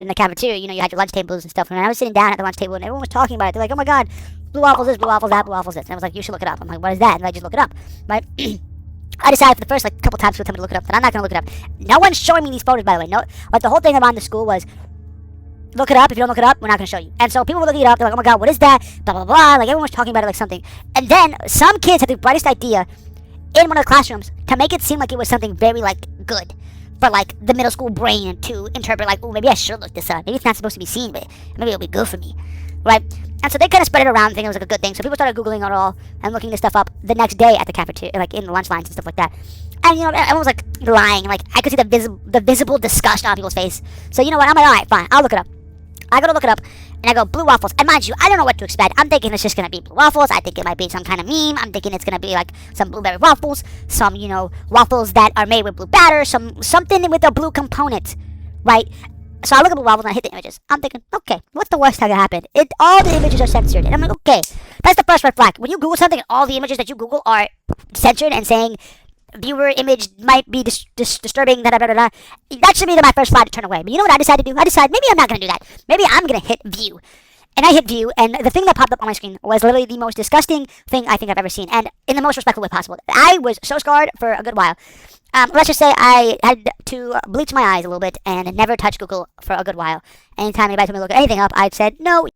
in the cafeteria, you know, you had your lunch tables and stuff. And I was sitting down at the lunch table, and everyone was talking about it. They're like, "Oh my God, blue waffles this, blue waffles that, blue waffles this." And I was like, "You should look it up." I'm like, "What is that?" And I just look it up, right? I decided for the first like couple times people tell me to look it up that I'm not gonna look it up. No one's showing me these photos, by the way. No, like the whole thing around the school was, look it up. If you don't look it up, we're not gonna show you. And so people were looking it up. They're like, "Oh my God, what is that?" Blah blah blah. Like everyone was talking about it like something. And then some kids had the brightest idea in one of the classrooms to make it seem like it was something very like good for like the middle school brain to interpret like, "Oh, maybe I should look this up. Maybe it's not supposed to be seen, but maybe it'll be good for me," right? And so they kind of spread it around, thinking it was like a good thing. So people started googling it all and looking this stuff up the next day at the cafeteria, like in the lunch lines and stuff like that. And you know, everyone was like lying. Like I could see the visible disgust on people's face. So you know what? I'm like, all right, fine, I'll look it up. I go to look it up, and I go, blue waffles. And mind you, I don't know what to expect. I'm thinking it's just going to be blue waffles. I think it might be some kind of meme. I'm thinking it's going to be like some blueberry waffles, some, you know, waffles that are made with blue batter, something with a blue component, right? So I look at blue waffles and I hit the images. I'm thinking, okay, what's the worst that could happen? All the images are censored. And I'm like, okay, that's the first red flag. When you Google something and all the images that you Google are censored and saying viewer image might be disturbing, da da da da da, that should be my first flag to turn away. But you know what I decided to do? I decided maybe I'm not going to do that. Maybe I'm going to hit view. And I hit view, and the thing that popped up on my screen was literally the most disgusting thing I think I've ever seen, and in the most respectful way possible. I was so scarred for a good while. Let's just say I had to bleach my eyes a little bit and never touch Google for a good while. Anytime anybody told me to look anything up, I said, no.